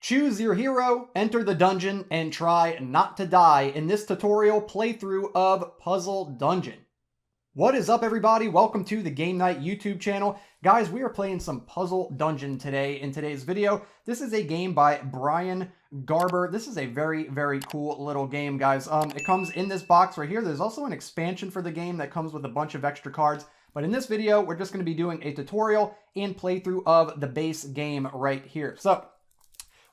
Choose your hero, enter the dungeon, and try not to die in this tutorial playthrough of Puzzle Dungeon. What is up, everybody? Welcome to the Game Night YouTube channel. Guys, we are playing some Puzzle Dungeon today in today's video. This is a game by Brian Garber. This is a very, very cool little game, guys. It comes in this box right here. There's also an expansion for the game that comes with a bunch of extra cards. But in this video, we're just going to be doing a tutorial and playthrough of the base game right here. So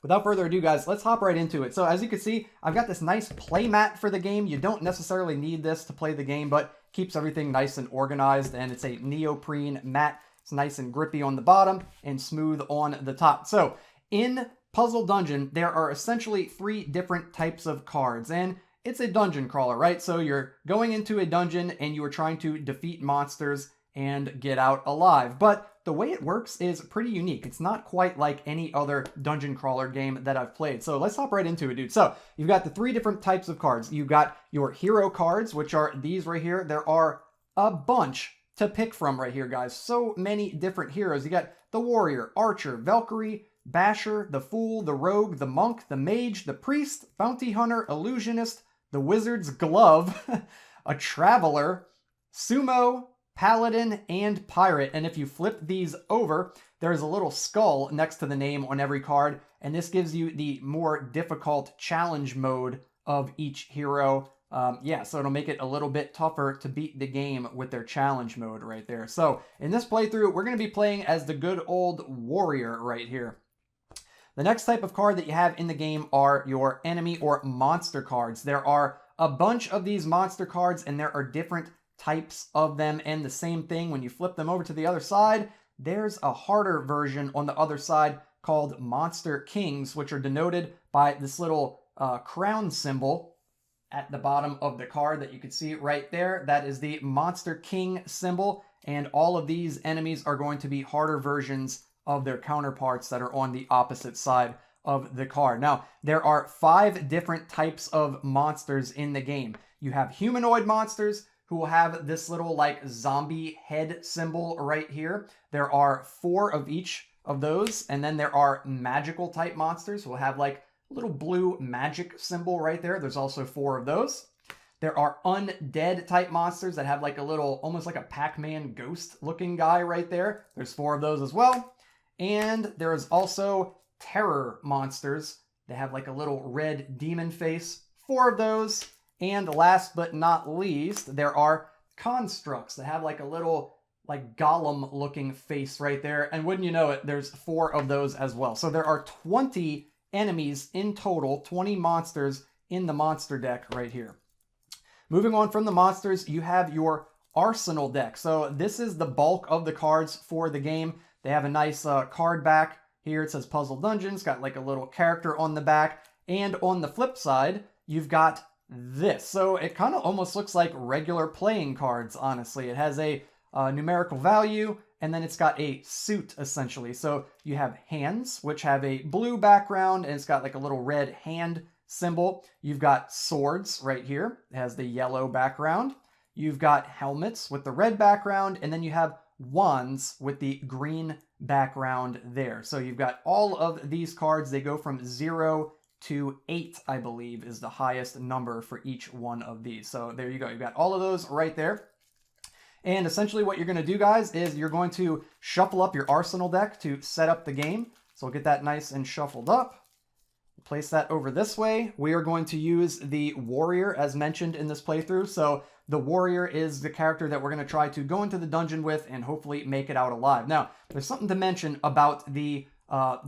without further ado, guys, let's hop right into it. So as you can see, I've got this nice play mat for the game. You don't necessarily need this to play the game, but keeps everything nice and organized. And it's a neoprene mat. It's nice and grippy on the bottom and smooth on the top. So in Puzzle Dungeon, there are essentially 3 different types of cards. And it's a dungeon crawler, right? So you're going into a dungeon and you are trying to defeat monsters and get out alive. But the way it works is pretty unique. It's not quite like any other dungeon crawler game that I've played. So let's hop right into it, dude. So you've got the 3 different types of cards. You've got your hero cards, which are these right here. There are a bunch to pick from right here, guys. So many different heroes. You got the warrior, archer, Valkyrie, basher, the fool, the rogue, the monk, the mage, the priest, bounty hunter, illusionist, the wizard's glove, a traveler, sumo, paladin, and pirate. And if you flip these over, there's a little skull next to the name on every card, and this gives you the more difficult challenge mode of each hero. So it'll make it a little bit tougher to beat the game with their challenge mode right there. So in this playthrough, we're going to be playing as the good old warrior right here. The next type of card that you have in the game are your enemy or monster cards. There are a bunch of these monster cards, and there are different types of them. And the same thing, when you flip them over to the other side, there's a harder version on the other side called Monster Kings, which are denoted by this little crown symbol at the bottom of the card that you can see right there. That is the Monster King symbol, and all of these enemies are going to be harder versions of their counterparts that are on the opposite side of the card. Now, there are 5 different types of monsters in the game. You have humanoid monsters, who will have this little like zombie head symbol right here. There are 4 of each of those. And then there are magical type monsters who will have like a little blue magic symbol right there. There's also 4 of those. There are undead type monsters that have like a little, almost like a Pac-Man ghost looking guy right there. There's 4 of those as well. And there is also terror monsters that have like a little red demon face. 4 of those. And last but not least, there are constructs that have like a little like golem looking face right there. And wouldn't you know it, there's 4 of those as well. So there are 20 enemies in total, 20 monsters in the monster deck right here. Moving on from the monsters, you have your arsenal deck. So this is the bulk of the cards for the game. They have a nice card back here. It says Puzzle Dungeon. It's got like a little character on the back. And on the flip side, you've got this. So it kind of almost looks like regular playing cards, honestly. It has a numerical value, and then it's got a suit, essentially. So you have hands, which have a blue background, and it's got like a little red hand symbol. You've got swords right here. It has the yellow background. You've got helmets with the red background, and then you have wands with the green background there. So you've got all of these cards. They go from 0 to 8, I believe, is the highest number for each one of these. So there you go. You've got all of those right there. And essentially what you're going to do, guys, is you're going to shuffle up your arsenal deck to set up the game. So we'll get that nice and shuffled up. Place that over this way. We are going to use the warrior as mentioned in this playthrough. So the warrior is the character that we're going to try to go into the dungeon with and hopefully make it out alive. Now, there's something to mention about the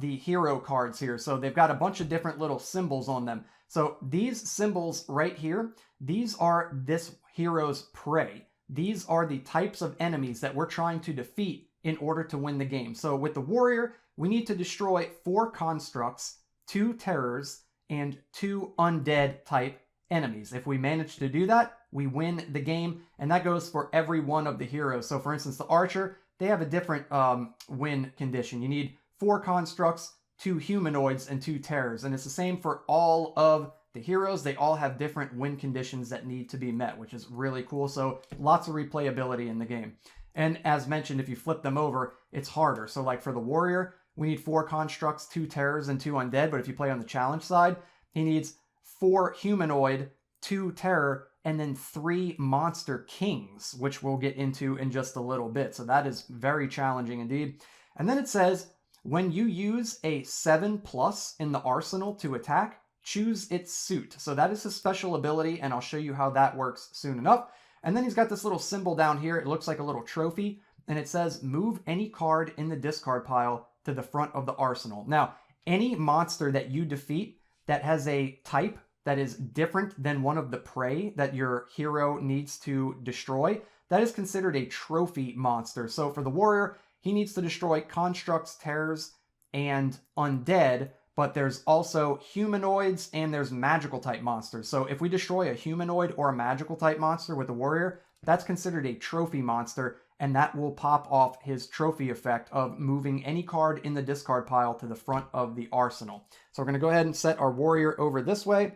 hero cards here. So they've got a bunch of different little symbols on them. So these symbols right here, these are this hero's prey. These are the types of enemies that we're trying to defeat in order to win the game. So with the warrior, we need to destroy 4 constructs, 2 terrors, and 2 undead type enemies. If we manage to do that, we win the game, and that goes for every one of the heroes. So for instance, the archer, they have a different win condition. You need 4 constructs, 2 humanoids, and 2 terrors. And it's the same for all of the heroes. They all have different win conditions that need to be met, which is really cool. So lots of replayability in the game. And as mentioned, if you flip them over, it's harder. So like for the warrior, we need 4 constructs, 2 terrors, and 2 undead. But if you play on the challenge side, he needs 4 humanoid, 2 terror, and then 3 monster kings, which we'll get into in just a little bit. So that is very challenging indeed. And then it says, when you use a 7+ in the arsenal to attack, choose its suit. So that is his special ability, and I'll show you how that works soon enough. And then he's got this little symbol down here. It looks like a little trophy, and it says, move any card in the discard pile to the front of the arsenal. Now, any monster that you defeat that has a type that is different than one of the prey that your hero needs to destroy, that is considered a trophy monster. So for the warrior, he needs to destroy constructs, terrors, and undead, but there's also humanoids and there's magical type monsters. So if we destroy a humanoid or a magical type monster with the warrior, that's considered a trophy monster, and that will pop off his trophy effect of moving any card in the discard pile to the front of the arsenal. So we're going to go ahead and set our warrior over this way.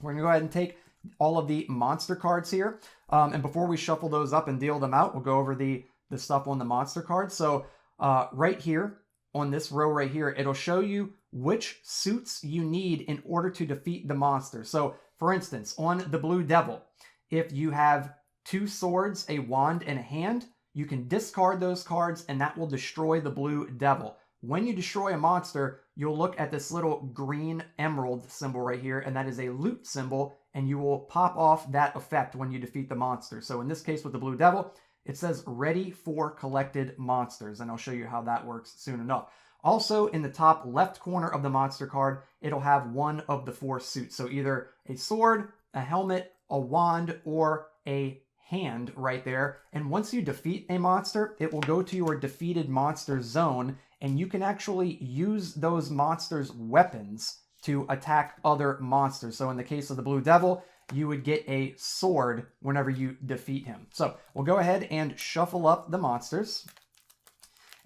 We're going to go ahead and take all of the monster cards here. And before we shuffle those up and deal them out, we'll go over the stuff on the monster cards. So right here on this row right here, it'll show you which suits you need in order to defeat the monster. So for instance, on the Blue Devil, if you have 2 swords, a wand, and a hand, you can discard those cards and that will destroy the Blue Devil. When you destroy a monster, you'll look at this little green emerald symbol right here, and that is a loot symbol, and you will pop off that effect when you defeat the monster. So in this case with the Blue Devil, it says ready for collected monsters, and I'll show you how that works soon enough. Also, in the top left corner of the monster card, it'll have one of the 4 suits. So either a sword, a helmet, a wand, or a hand right there. And once you defeat a monster, it will go to your defeated monster zone, and you can actually use those monsters' weapons to attack other monsters. So in the case of the Blue Devil, you would get a sword whenever you defeat him. So we'll go ahead and shuffle up the monsters.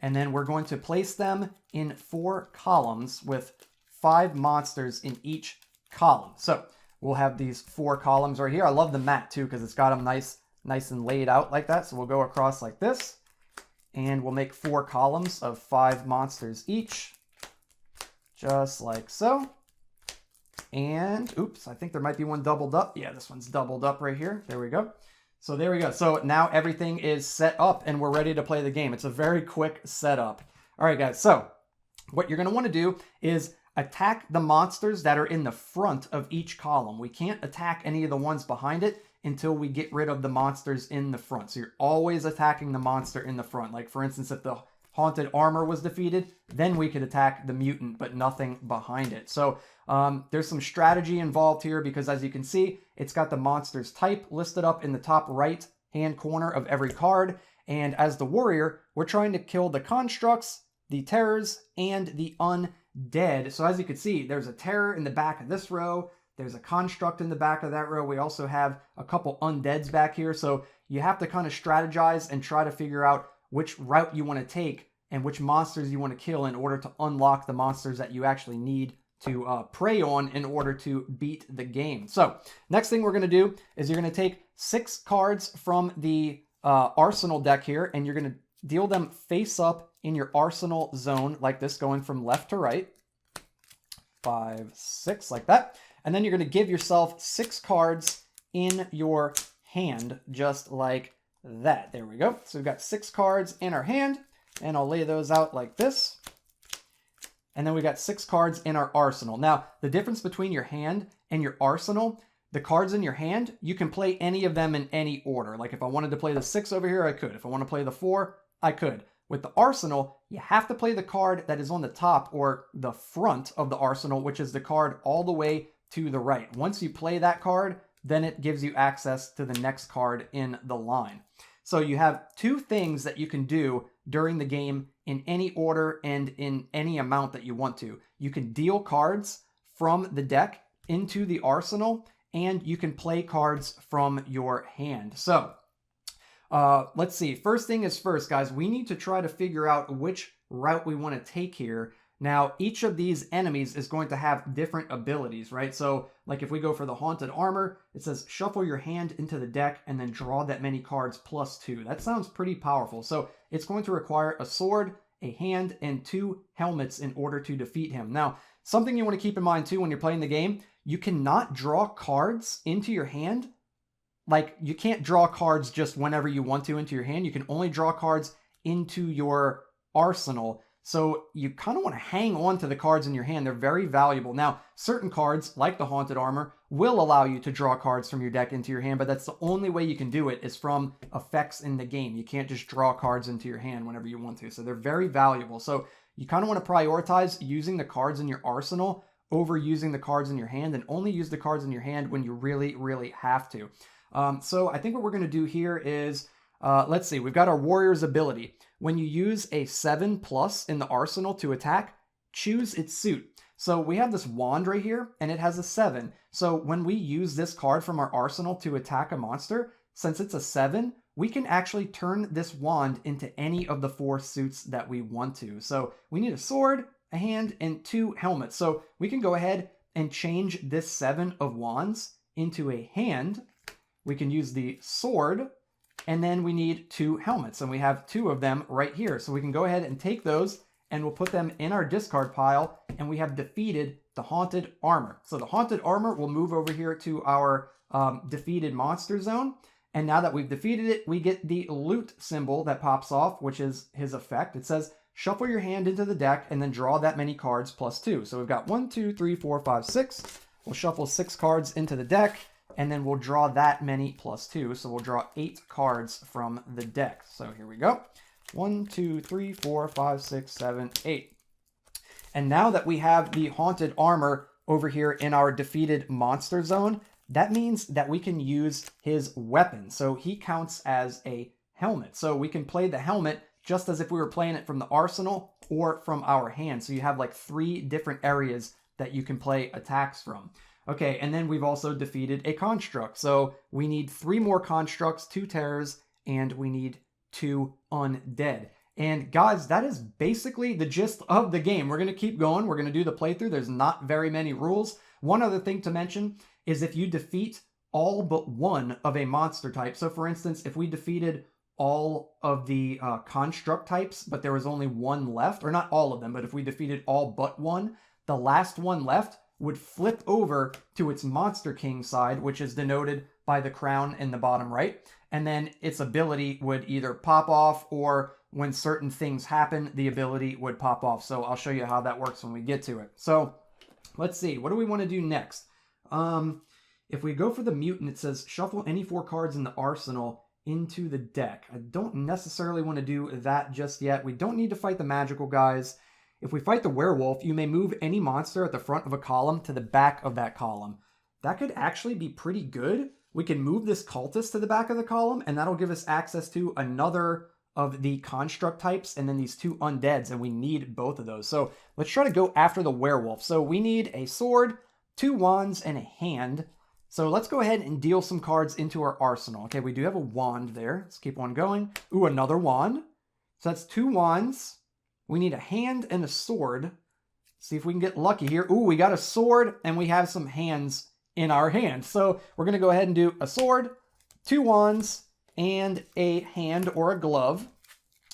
And then we're going to place them in 4 columns with 5 monsters in each column. So we'll have these 4 columns right here. I love the mat too, because it's got them nice and laid out like that. So we'll go across like this, and we'll make 4 columns of 5 monsters each, just like so. And oops, I think there might be one doubled up. Yeah, this one's doubled up right here. There we go. So there we go. So now everything is set up and we're ready to play the game. It's a very quick setup. All right, guys. So what you're going to want to do is attack the monsters that are in the front of each column. We can't attack any of the ones behind it until we get rid of the monsters in the front. So you're always attacking the monster in the front. Like for instance, if the haunted armor was defeated, then we could attack the mutant, but nothing behind it. So there's some strategy involved here because as you can see, it's got the monster's type listed up in the top right hand corner of every card. And as the warrior, we're trying to kill the constructs, the terrors, and the undead. So as you can see, there's a terror in the back of this row. There's a construct in the back of that row. We also have a couple undeads back here. So you have to kind of strategize and try to figure out which route you want to take and which monsters you want to kill in order to unlock the monsters that you actually need to prey on in order to beat the game. So next thing we're going to do is you're going to take 6 cards from the arsenal deck here, and you're going to deal them face up in your arsenal zone like this, going from left to right. 5, 6, like that. And then you're going to give yourself 6 cards in your hand, just like that. There we go. So we've got 6 cards in our hand, and I'll lay those out like this. And then we got 6 cards in our arsenal. Now, the difference between your hand and your arsenal, the cards in your hand, you can play any of them in any order. Like if I wanted to play the 6 over here, I could. If I want to play the 4, I could. With the arsenal, you have to play the card that is on the top or the front of the arsenal, which is the card all the way to the right. Once you play that card, then it gives you access to the next card in the line. So you have 2 things that you can do during the game in any order and in any amount that you want to. You can deal cards from the deck into the arsenal, and you can play cards from your hand. So let's see. First thing is first, guys, we need to try to figure out which route we want to take here. Now, each of these enemies is going to have different abilities, right? So, like if we go for the Haunted Armor, it says shuffle your hand into the deck and then draw that many cards +2. That sounds pretty powerful. So, it's going to require a sword, a hand, and 2 helmets in order to defeat him. Now, something you want to keep in mind too when you're playing the game, you cannot draw cards into your hand. Like, you can't draw cards just whenever you want to into your hand. You can only draw cards into your arsenal. So you kind of want to hang on to the cards in your hand. They're very valuable. Now, certain cards, like the Haunted Armor, will allow you to draw cards from your deck into your hand, but that's the only way you can do it is from effects in the game. You can't just draw cards into your hand whenever you want to. So they're very valuable. So you kind of want to prioritize using the cards in your arsenal over using the cards in your hand, and only use the cards in your hand when you really, really have to. So I think what we're going to do here is, let's see, we've got our Warrior's ability. When you use a 7+ in the arsenal to attack, choose its suit. So we have this wand right here, and it has a 7. So when we use this card from our arsenal to attack a monster, since it's a 7, we can actually turn this wand into any of the 4 suits that we want to. So we need a sword, a hand, and 2 helmets. So we can go ahead and change this 7 of wands into a hand. We can use the sword, and then we need 2 helmets, and we have 2 of them right here. So we can go ahead and take those, and we'll put them in our discard pile, and we have defeated the Haunted Armor. So the Haunted Armor will move over here to our defeated monster zone, and now that we've defeated it, we get the loot symbol that pops off, which is his effect. It says, shuffle your hand into the deck, and then draw that many cards plus 2. So we've got 1, 2, 3, 4, 5, 6. We'll shuffle 6 cards into the deck, and then we'll draw that many plus 2. So we'll draw 8 cards from the deck. So here we go. 1, 2, 3, 4, 5, 6, 7, 8. And now that we have the Haunted Armor over here in our defeated monster zone, that means that we can use his weapon. So he counts as a helmet. So we can play the helmet just as if we were playing it from the arsenal or from our hand. So you have like 3 different areas that you can play attacks from. Okay, and then we've also defeated a construct. So we need 3 more constructs, 2 terrors, and we need 2 undead. And guys, that is basically the gist of the game. We're going to keep going. We're going to do the playthrough. There's not very many rules. One other thing to mention is if you defeat all but one of a monster type. So for instance, if we defeated all of the construct types, but there was only one left, or not all of them, but if we defeated all but one, the last one left would flip over to its Monster King side, which is denoted by the crown in the bottom right. And then its ability would either pop off, or when certain things happen, the ability would pop off. So I'll show you how that works when we get to it. So let's see, what do we want to do next? If we go for the mutant, it says shuffle any 4 cards in the arsenal into the deck. I don't necessarily want to do that just yet. We don't need to fight the magical guys. If we fight the werewolf, you may move any monster at the front of a column to the back of that column. That could actually be pretty good. We can move this cultist to the back of the column, and that'll give us access to another of the construct types, and then these 2 undeads, and we need both of those. So let's try to go after the werewolf. So we need a sword, 2 wands, and a hand. So let's go ahead and deal some cards into our arsenal. Okay, we do have a wand there. Let's keep on going. Ooh, another wand. So that's 2 wands. We need a hand and a sword. See if we can get lucky here. Ooh, we got a sword, and we have some hands in our hand. So we're going to go ahead and do a sword, 2 wands, and a hand or a glove.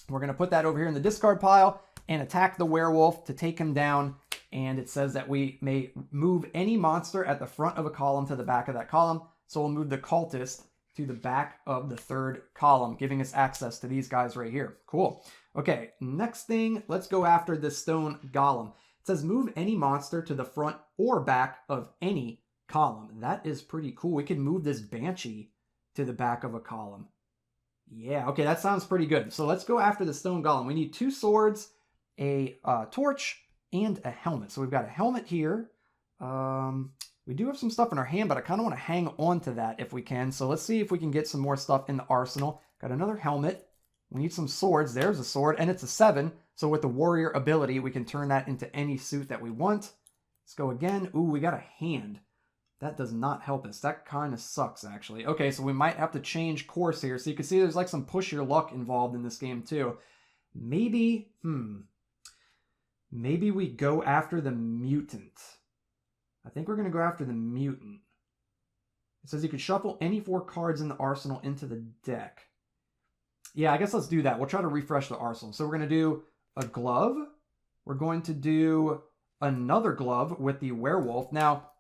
We're going to put that over here in the discard pile and attack the werewolf to take him down. And it says that we may move any monster at the front of a column to the back of that column. So we'll move the cultist to the back of the 3rd column, giving us access to these guys right here. Cool. Okay, next thing, let's go after the stone golem. It says move any monster to the front or back of any column. That is pretty cool. We can move this banshee to the back of a column. Yeah, okay, that sounds pretty good. So let's go after the stone golem. We need 2 swords, a torch, and a helmet. So we've got a helmet here. We do have some stuff in our hand, but I kind of want to hang on to that if we can. So let's see if we can get some more stuff in the arsenal. Got another helmet. We need some swords. There's a sword, and it's a 7. So with the warrior ability, we can turn that into any suit that we want. Let's go again. Ooh, we got a hand. That does not help us. That kind of sucks, actually. Okay, so we might have to change course here. So you can see there's like some push your luck involved in this game, too. Maybe we go after the mutant. I think we're going to go after the mutant. It says you can shuffle any 4 cards in the arsenal into the deck. Yeah, I guess let's do that. We'll try to refresh the arsenal. So we're going to do a glove. We're going to do another glove with the werewolf. Now,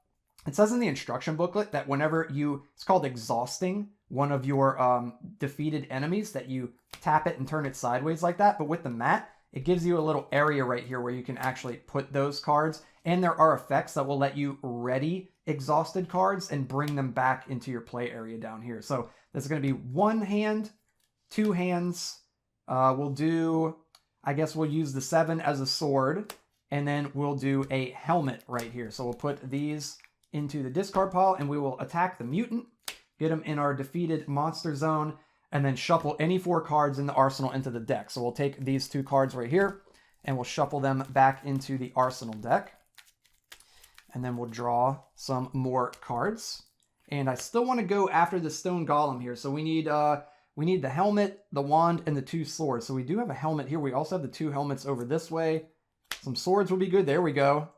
it says in the instruction booklet that whenever it's called exhausting one of your defeated enemies, that you tap it and turn it sideways like that. But with the mat, it gives you a little area right here where you can actually put those cards. And there are effects that will let you ready exhausted cards and bring them back into your play area down here. So this is going to be one hand, two hands. We'll do, I guess we'll use the 7 as a sword. And then we'll do a helmet right here. So we'll put these into the discard pile and we will attack the mutant, get him in our defeated monster zone, and then shuffle any 4 cards in the arsenal into the deck. So we'll take these 2 cards right here and we'll shuffle them back into the arsenal deck. And then we'll draw some more cards. And I still want to go after the stone golem here. So we need the helmet, the wand, and the 2 swords. So we do have a helmet here. We also have the 2 helmets over this way. Some swords will be good. There we go.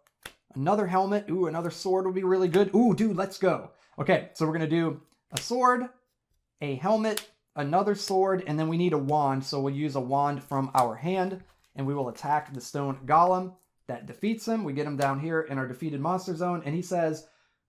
Another helmet. Ooh, another sword will be really good. Ooh, dude, let's go. Okay, so we're going to do a sword, a helmet, another sword, and then we need a wand. So we'll use a wand from our hand, and we will attack the stone golem. That defeats him. We get him down here in our defeated monster zone, and he says,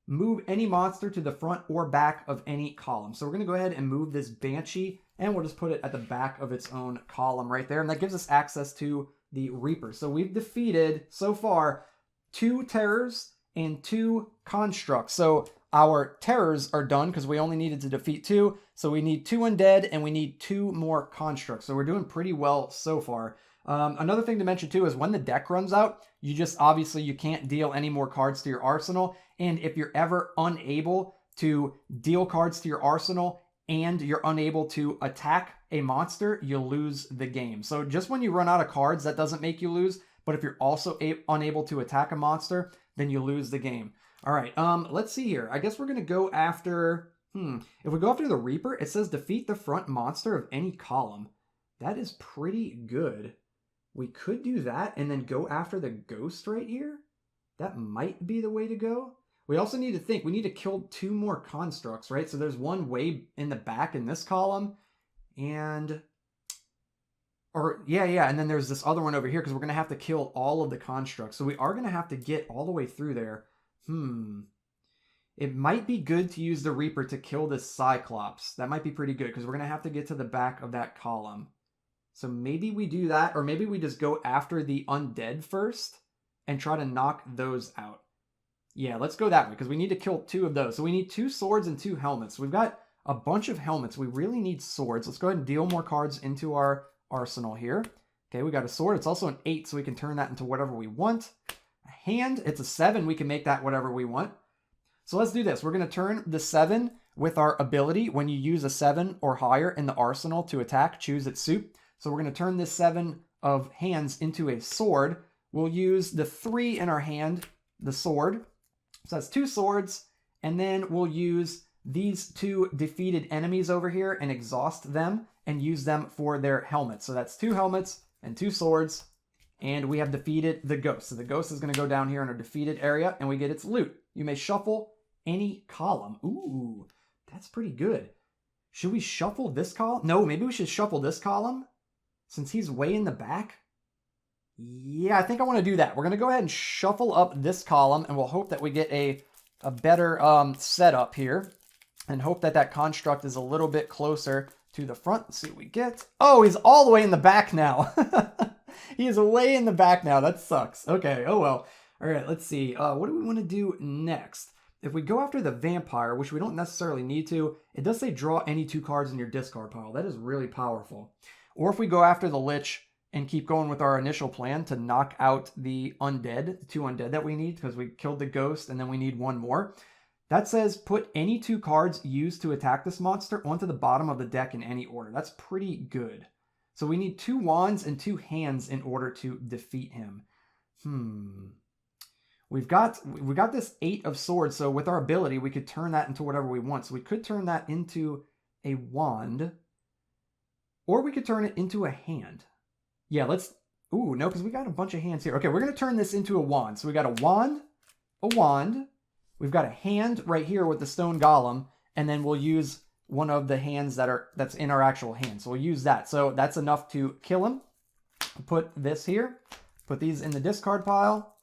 move any monster to the front or back of any column. So we're going to go ahead and move this Banshee, and we'll just put it at the back of its own column right there, and that gives us access to the Reaper. So we've defeated, so far, 2 terrors and 2 constructs. So our terrors are done because we only needed to defeat 2. So we need 2 undead and we need 2 more constructs. So we're doing pretty well so far. Another thing to mention too is when the deck runs out, you can't deal any more cards to your arsenal. And if you're ever unable to deal cards to your arsenal and you're unable to attack a monster, you'll lose the game. So just when you run out of cards, that doesn't make you lose. But if you're also unable to attack a monster, then you lose the game. All right, let's see here. I guess we're going to go after... If we go after the Reaper, it says defeat the front monster of any column. That is pretty good. We could do that and then go after the ghost right here. That might be the way to go. We also need to think. We need to kill 2 more constructs, right? So there's one way in the back in this column. And... and then there's this other one over here because we're going to have to kill all of the constructs. So we are going to have to get all the way through there. It might be good to use the Reaper to kill this Cyclops. That might be pretty good because we're going to have to get to the back of that column. So maybe we do that, or maybe we just go after the undead first and try to knock those out. Yeah, let's go that way because we need to kill 2 of those. So we need 2 swords and 2 helmets. We've got a bunch of helmets. We really need swords. Let's go ahead and deal more cards into our arsenal here. Okay, we got a sword. It's also an 8, so we can turn that into whatever we want. A hand, it's a 7. We can make that whatever we want. So let's do this. We're going to turn the 7 with our ability. When you use a 7 or higher in the arsenal to attack, choose its suit. So we're going to turn this 7 of hands into a sword. We'll use the 3 in our hand, the sword. So that's 2 swords. And then we'll use these 2 defeated enemies over here and exhaust them and use them for their helmets. So that's 2 helmets and 2 swords. And we have defeated the ghost. So the ghost is going to go down here in our defeated area and we get its loot. You may shuffle any column. Ooh, that's pretty good. Should we shuffle this column? No, maybe we should shuffle this column since he's way in the back. Yeah, I think I want to do that. We're going to go ahead and shuffle up this column and we'll hope that we get a better setup here and hope that that construct is a little bit closer to the front. Let's see what we get. Oh, he's all the way in the back now. He is way in the back now. That sucks. Okay, oh well. All right, let's see. What do we want to do next? If we go after the vampire, which we don't necessarily need to, it does say draw any 2 cards in your discard pile. That is really powerful. Or if we go after the lich and keep going with our initial plan to knock out the undead, the 2 undead that we need, because we killed the ghost and then we need 1 more. That says put any 2 cards used to attack this monster onto the bottom of the deck in any order. That's pretty good. So we need 2 wands and 2 hands in order to defeat him. We've got this 8 of swords, so with our ability, we could turn that into whatever we want. So we could turn that into a wand, or we could turn it into a hand. Yeah, let's... Ooh, no, because we got a bunch of hands here. Okay, we're going to turn this into a wand. So we got a wand. We've got a hand right here with the stone golem, and then we'll use one of the hands that's in our actual hand. So we'll use that. So that's enough to kill him. put this here, put these in the discard pile,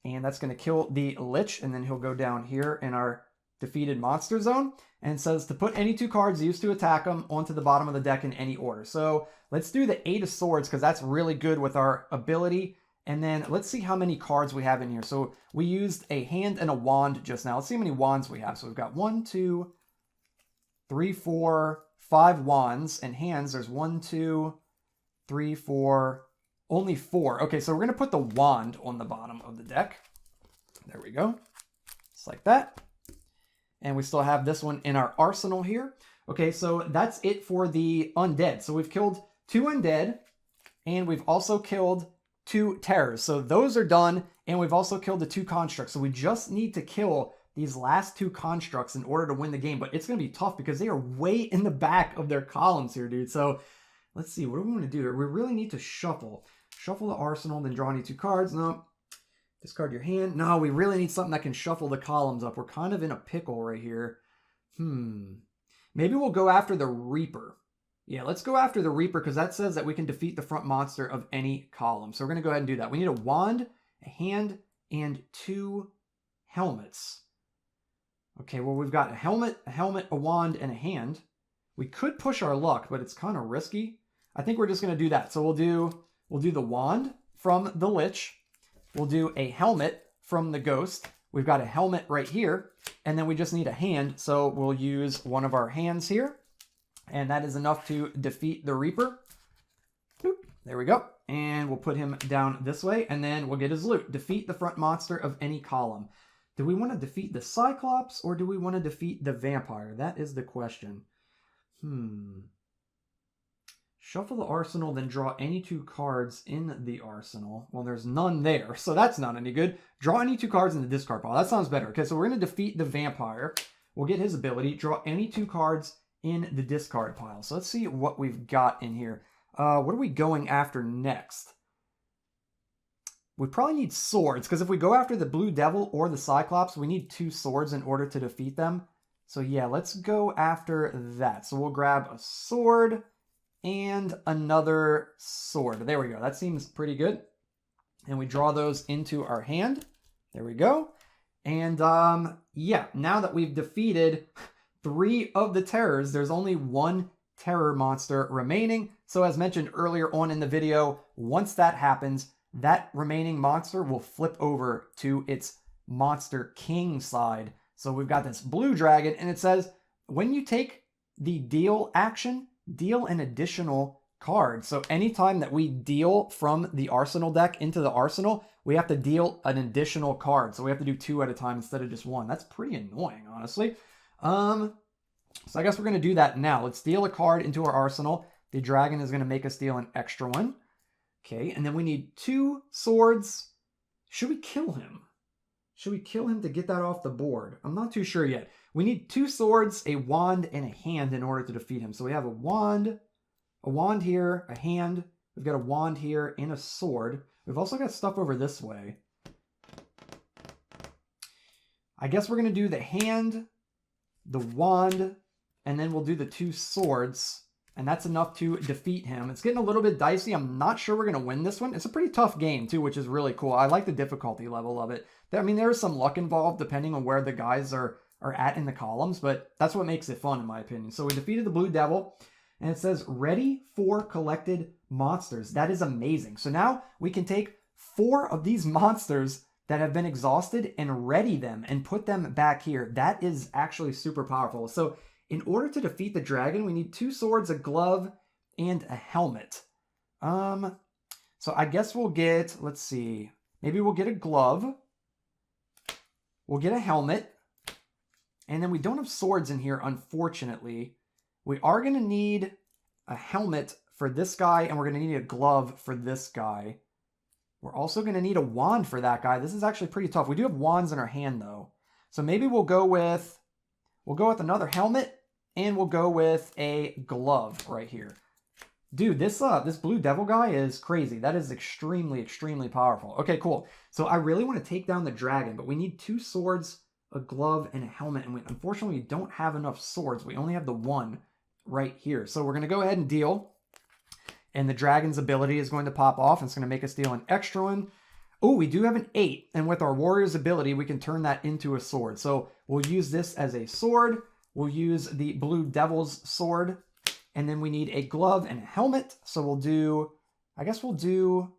and that's going to kill the Lich, and then he'll go down here in our defeated monster zone, and it says to put any 2 cards used to attack them onto the bottom of the deck in any order. So let's do the 8 of Swords because that's really good with our ability. And then let's see how many cards we have in here. So we used a hand and a wand just now. Let's see how many wands we have. So we've got 1, 2, 3, 4, 5 wands, and hands. There's 1, 2, 3, 4, only 4. Okay, so we're going to put the wand on the bottom of the deck. There we go. Just like that. And we still have this one in our arsenal here. Okay, so that's it for the undead. So we've killed 2 undead, and we've also killed 2 terrors. So those are done, and we've also killed the 2 constructs. So we just need to kill these last 2 constructs in order to win the game. But it's going to be tough because they are way in the back of their columns here, dude. So let's see. What do we want to do here? We really need to shuffle. Shuffle the arsenal, then draw any 2 cards. No. Discard your hand. No, we really need something that can shuffle the columns up. We're kind of in a pickle right here. Maybe we'll go after the Reaper. Yeah, let's go after the Reaper because that says that we can defeat the front monster of any column. So we're going to go ahead and do that. We need a wand, a hand, and 2 helmets. Okay, well, we've got a helmet, a wand, and a hand. We could push our luck, but it's kind of risky. I think we're just going to do that. So we'll do the wand from the Lich. We'll do a helmet from the Ghost. We've got a helmet right here, and then we just need a hand. So we'll use one of our hands here, and that is enough to defeat the Reaper. Boop. There we go. And we'll put him down this way, and then we'll get his loot. Defeat the front monster of any column. Do we want to defeat the Cyclops, or do we want to defeat the Vampire? That is the question. Shuffle the arsenal, then draw any 2 cards in the arsenal. Well, there's none there, so that's not any good. Draw any 2 cards in the discard pile. That sounds better. Okay, so we're going to defeat the Vampire. We'll get his ability. Draw any 2 cards in the discard pile. So let's see what we've got in here. What are we going after next? We probably need swords, because if we go after the Blue Devil or the Cyclops, we need 2 swords in order to defeat them. So yeah, let's go after that. So we'll grab a sword and another sword. There we go. That seems pretty good. And we draw those into our hand. There we go. And yeah, now that we've defeated 3 of the terrors, there's only 1 terror monster remaining. So as mentioned earlier on in the video, once that happens, that remaining monster will flip over to its monster king side. So we've got this blue dragon, and it says when you take the deal action, deal an additional card. So anytime that we deal from the arsenal deck into the arsenal, we have to deal an additional card. So we have to do 2 at a time instead of just 1. That's pretty annoying, honestly. So I guess we're going to do that now. Let's deal a card into our arsenal. The dragon is going to make us deal an extra one. Okay, and then we need 2 swords. Should we kill him? Should we kill him to get that off the board? I'm not too sure yet. We need 2 swords, a wand, and a hand in order to defeat him. So we have a wand here, a hand. We've got a wand here and a sword. We've also got stuff over this way. I guess we're going to do the hand, the wand, and then we'll do the 2 swords. And that's enough to defeat him. It's getting a little bit dicey. I'm not sure we're going to win this one. It's a pretty tough game, too, which is really cool. I like the difficulty level of it. I mean, there is some luck involved depending on where the guys are at in the columns, but that's what makes it fun, in my opinion. So we defeated the Blue Devil, and it says, ready for collected monsters. That is amazing. So now we can take 4 of these monsters that have been exhausted and ready them and put them back here. That is actually super powerful. So in order to defeat the dragon, we need 2 swords, a glove, and a helmet. So I guess we'll get, let's see, maybe we'll get a glove. We'll get a helmet. And then we don't have swords in here, unfortunately. We are going to need a helmet for this guy, and we're going to need a glove for this guy. We're also going to need a wand for that guy. This is actually pretty tough. We do have wands in our hand, though. So maybe we'll go with another helmet. And we'll go with a glove right here. Dude, this Blue Devil guy is crazy. That is extremely, extremely powerful. Okay, cool. So I really want to take down the dragon, but we need 2 swords, a glove, and a helmet. And unfortunately, we don't have enough swords. We only have the 1 right here. So we're going to go ahead and deal and the dragon's ability is going to pop off. And it's going to make us deal an extra one. Oh, we do have an 8, and with our warrior's ability, we can turn that into a sword. So we'll use this as a sword. We'll use the blue devil's sword, and then we need a glove and a helmet. So we'll do, I guess we'll do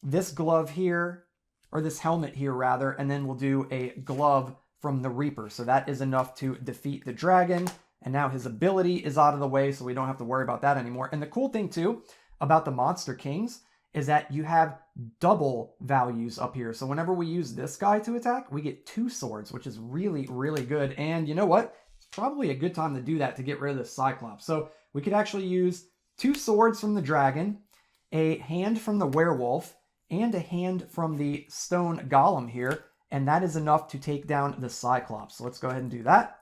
this glove here, or this helmet here rather, and then we'll do a glove from the Reaper. So that is enough to defeat the dragon, and now his ability is out of the way, so we don't have to worry about that anymore. And the cool thing too about the Monster Kings is that you have double values up here. So whenever we use this guy to attack, we get 2 swords, which is really, really good. And you know what? It's probably a good time to do that to get rid of the Cyclops. So we could actually use 2 swords from the dragon, a hand from the werewolf, and a hand from the stone golem here. And that is enough to take down the Cyclops. So let's go ahead and do that.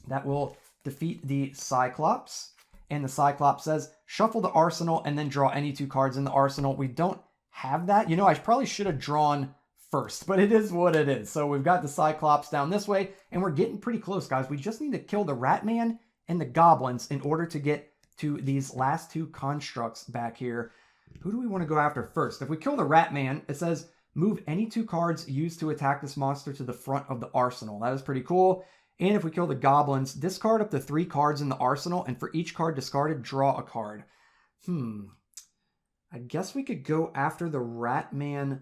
That will defeat the Cyclops. And the Cyclops says, shuffle the arsenal and then draw any 2 cards in the arsenal. We don't have that. You know, I probably should have drawn first, but it is what it is. So we've got the Cyclops down this way, and we're getting pretty close, guys. We just need to kill the Ratman and the goblins in order to get to these last 2 constructs back here. Who do we want to go after first? If we kill the Ratman, it says, move any 2 cards used to attack this monster to the front of the arsenal. That is pretty cool. And if we kill the goblins, discard up to 3 cards in the arsenal, and for each card discarded, draw a card. I guess we could go after the Ratman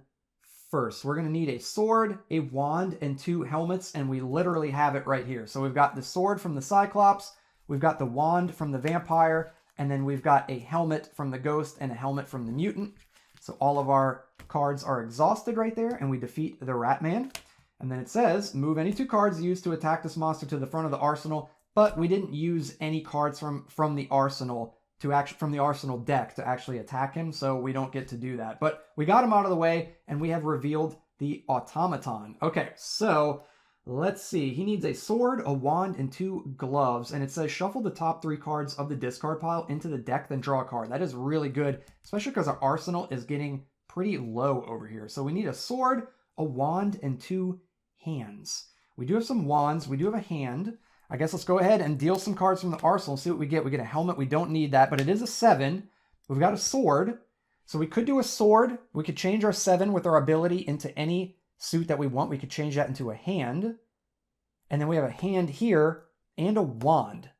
first. We're going to need a sword, a wand, and 2 helmets, and we literally have it right here. So we've got the sword from the Cyclops, we've got the wand from the vampire, and then we've got a helmet from the ghost and a helmet from the mutant. So all of our cards are exhausted right there, and we defeat the Ratman. And then it says, move any 2 cards used to attack this monster to the front of the arsenal, but we didn't use any cards from the arsenal from the arsenal deck to actually attack him, so we don't get to do that. But we got him out of the way, and we have revealed the automaton. Okay, so let's see. He needs a sword, a wand, and 2 gloves, and it says shuffle the top 3 cards of the discard pile into the deck, then draw a card. That is really good, especially because our arsenal is getting pretty low over here. So we need a sword, a wand, and 2 hands. We do have some wands. We do have a hand. I guess let's go ahead and deal some cards from the arsenal, see what we get. We get a helmet. We don't need that, but it is a 7. We've got a sword. So we could do a sword. We could change our 7 with our ability into any suit that we want. We could change that into a hand. And then we have a hand here and a wand.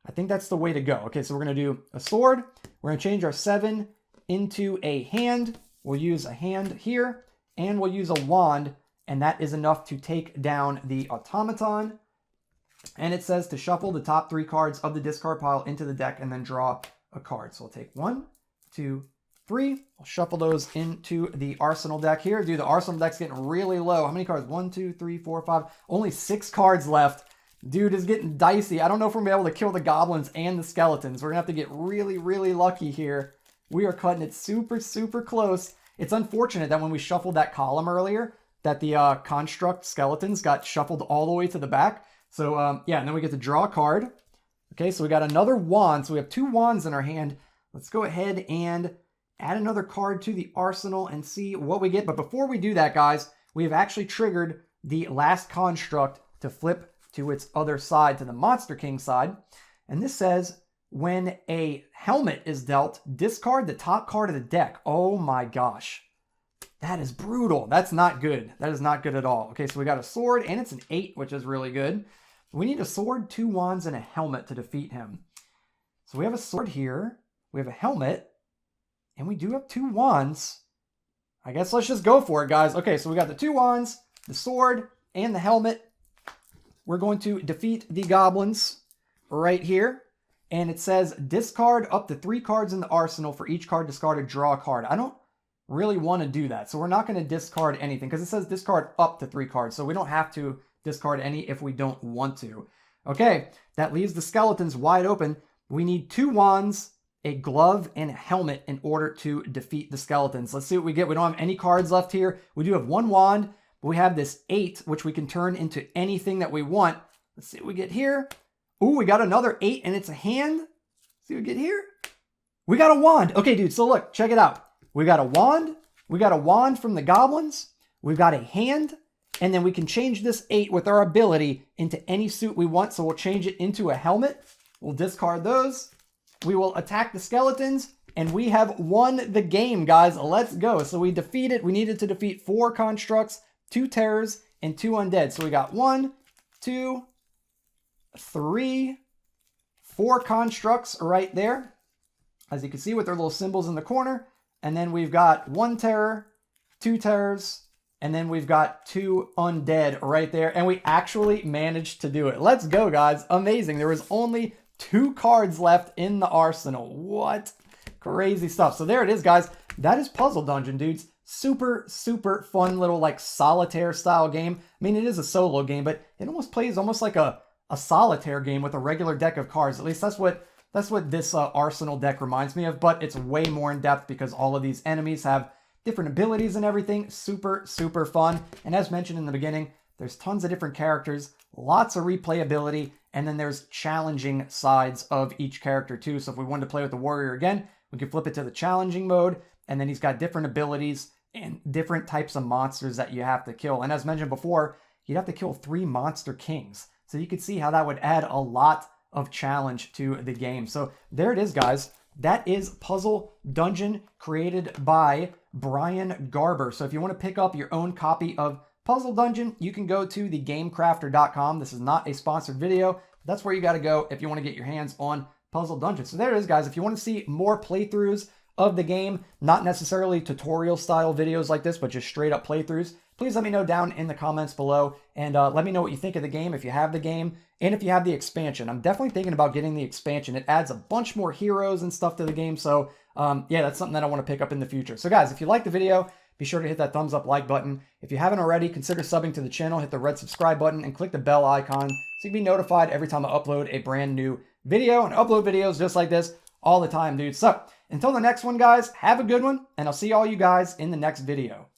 I think that's the way to go. Okay, so we're going to do a sword. We're going to change our 7 into a hand. We'll use a hand here, and we'll use a wand, and that is enough to take down the automaton. And it says to shuffle the top 3 cards of the discard pile into the deck and then draw a card. So we'll take 1, 2, 3. We'll shuffle those into the arsenal deck here. Dude, the arsenal deck's getting really low. How many cards? 1, 2, 3, 4, 5. Only 6 cards left. Dude is getting dicey. I don't know if we're going to be able to kill the goblins and the skeletons. We're going to have to get really, really lucky here. We are cutting it super, super close. It's unfortunate that when we shuffled that column earlier, that the construct skeletons got shuffled all the way to the back. So, yeah, and then we get to draw a card. Okay, so we got another wand. So we have 2 wands in our hand. Let's go ahead and add another card to the arsenal and see what we get. But before we do that, guys, we have actually triggered the last construct to flip to its other side, to the Monster King side. And this says, when a helmet is dealt, discard the top card of the deck. Oh my gosh. That is brutal. That's not good. That is not good at all. Okay, so we got a sword, and it's an 8, which is really good. We need a sword, 2 wands, and a helmet to defeat him. So we have a sword here. We have a helmet. And we do have 2 wands. I guess let's just go for it, guys. Okay, so we got the 2 wands, the sword, and the helmet. We're going to defeat the goblins right here. And it says discard up to 3 cards in the arsenal. For each card discarded, draw a card. I don't really want to do that. So we're not going to discard anything because it says discard up to 3 cards. So we don't have to discard any if we don't want to. Okay, that leaves the skeletons wide open. We need 2 wands, a glove, and a helmet in order to defeat the skeletons. Let's see what we get. We don't have any cards left here. We do have 1 wand, but we have this 8, which we can turn into anything that we want. Let's see what we get here. Ooh, we got another 8, and it's a hand. Let's see what we get here. We got a wand. Okay, dude, so look, check it out. We got a wand. We got a wand from the goblins. We've got a hand. And then we can change this 8 with our ability into any suit we want. So we'll change it into a helmet. We'll discard those. We will attack the skeletons. and we have won the game, guys. Let's go. So we needed to defeat 4 constructs, 2 terrors, and 2 undead. So we got 1, 2, 3, 4 constructs right there, as you can see with their little symbols in the corner. And then we've got 1 terror, 2 terrors, and then we've got 2 undead right there. And we actually managed to do it. Let's go, guys. Amazing. There was only 2 cards left in the arsenal. What? Crazy stuff. So there it is, guys. That is Puzzle Dungeon, dudes. Super, super fun little like solitaire style game. I mean, it is a solo game, but it almost plays like a solitaire game with a regular deck of cards. At least that's what this arsenal deck reminds me of, but it's way more in depth because all of these enemies have different abilities and everything. Super, super fun. And as mentioned in the beginning, there's tons of different characters, lots of replayability, and then there's challenging sides of each character too. So if we wanted to play with the warrior again, we can flip it to the challenging mode, and then he's got different abilities and different types of monsters that you have to kill. And as mentioned before, you'd have to kill 3 monster kings. So you could see how that would add a lot of challenge to the game. So there it is, guys. That is Puzzle Dungeon, created by Brian Garber. So if you want to pick up your own copy of Puzzle Dungeon, you can go to thegamecrafter.com. This is not a sponsored video. That's where you got to go if you want to get your hands on Puzzle Dungeon. So there it is, guys. If you want to see more playthroughs of the game, not necessarily tutorial style videos like this, but just straight up playthroughs, please let me know down in the comments below, and let me know what you think of the game, if you have the game, and if you have the expansion. I'm definitely thinking about getting the expansion. It adds a bunch more heroes and stuff to the game, so yeah, that's something that I want to pick up in the future. So guys, if you like the video, be sure to hit that thumbs up like button. If you haven't already, consider subbing to the channel, hit the red subscribe button, and click the bell icon so you can be notified every time I upload a brand new video, and upload videos just like this all the time, dude. So until the next one, guys, have a good one, and I'll see all you guys in the next video.